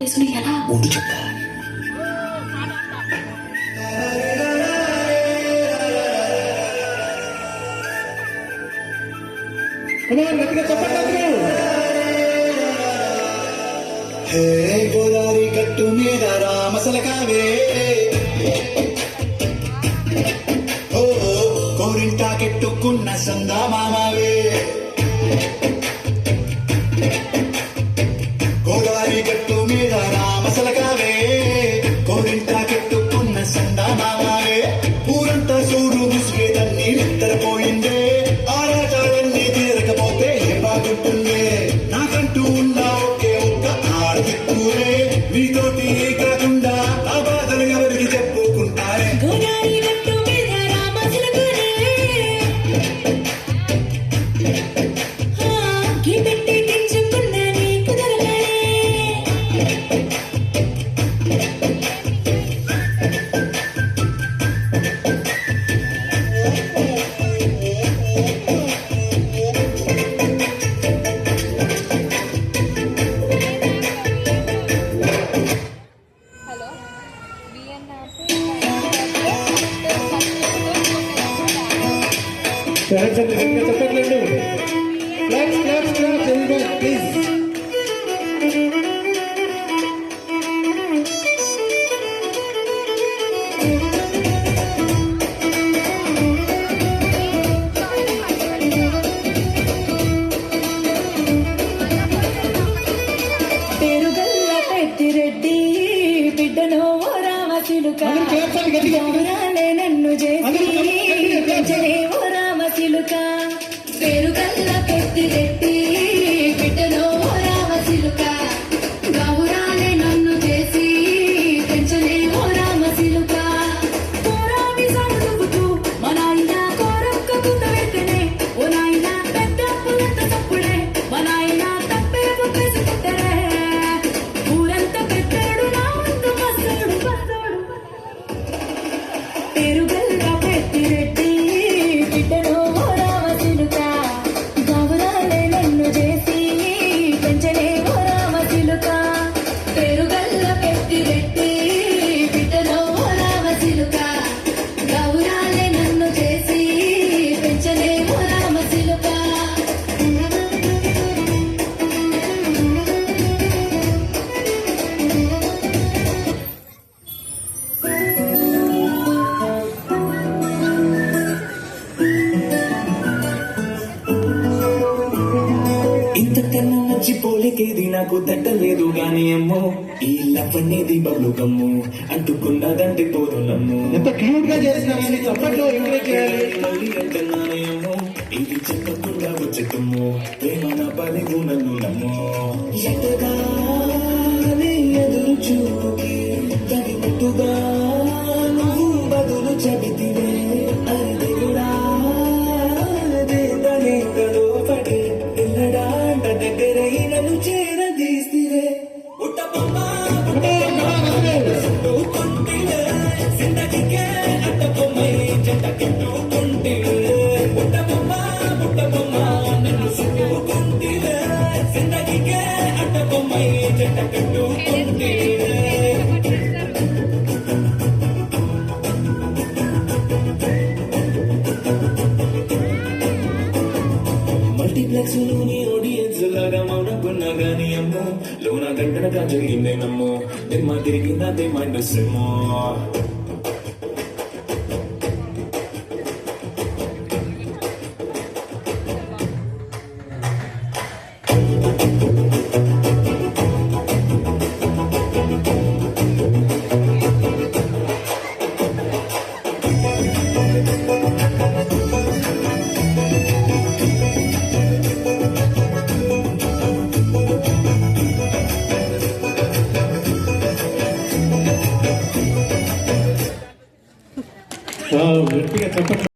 ఎలా ఉండు చెప్తా. గోదావరి గట్టు మీద రామసలకావే ఓ కోరింటా కెట్టుకున్న సందా మామావే గోదావరి గట్టు మీద రామసలకావే కోరింటా కెట్టుకున్న సందా మామావే ఊరంతా చూడు ముసుగేదన్నీ నిద్రపోయిందే ఆరాటాలన్నీ తీరకపోతే ఏం బాగుంటుందే నాకంటూ ఉన్నా ఒకే ఒక్క ఆడదిక్కురే మీతోటి కాకుండా ఆ బాధలు ఎవరికి చెప్పుకుంటారే రెడ్డి బిడ్డను రామశిలుక నన్ను చేసి రామశిలుక పేరు గల్ల పెద్ది రెడ్డి బిడ్డను రామశిలుక గౌరాలే నన్ను చేసి పెంచలే ఓ రామశిలుక కోరాని సాగుతూ మా నాయన కోరొక్క గుంత వెంటనే ఓ నాయన పెద్ద పులంత తప్పుడే మా నాయన తప్పే ఒప్పేసి పుట్టరే ఊరంతా పెట్టాడు నా ముందు బస్సోడు పేరు గల్ల పెద్ది రెడ్డి బిడ్డను రామశిలుక గౌరాలే నన్ను చేసి పెంచలే ఓ రామశిలుక పేరు గల్ల పెద్ది రెడ్డి బిడ్డను రామశిలుక గౌరాలే నన్ను చేసి పెంచలే ఓ రామశిలుక ఇంతకన్నా మంచి పోలికేది నాకు తట్టలేదు గాని అమ్మో ఈ లవ్ అనేది బబ్లు కమ్ము అంటుకున్నదంటే పోదునమ్ము ఎంత క్యూట్ గా చేసినామని చప్పట్లో ఎంకరేజ్ చేయాలి. మళ్ళీ అంటున్నానే అమ్మో ఇది చెప్పకుండా వచ్చేతమ్ము ప్రేమ నా పని నన్ను నమ్మో ఎటగానే ఎదురు చూపుకి తగినట్టుగా నువ్వు బదులు చెబితివే అది కూడా దేదనేకలో పడి ఎల్లడాంట దగ్గరై నన్ను చేరదీస్తివే ఉట్టబొమ్మ చుట్టుకుంటివే జిందగీకే అట్టబొమ్మై జంట కెట్టుకుంటివే ఉట్టబొమ్మ నన్ను చుట్టుకుంటివే జిందగీకే అట్టబొమ్మై జంట కెట్టుకుంటివే మల్టీప్లెక్స్ లోని ఆడియన్స్ లాగా మౌనకున్నా గానీ అమ్మో లోన గంటనగా జరిగిందేనమ్మో దిమ్మ తిరిగిందే మైండ్ సిమ్మో గట్టిగా చెప్పండి.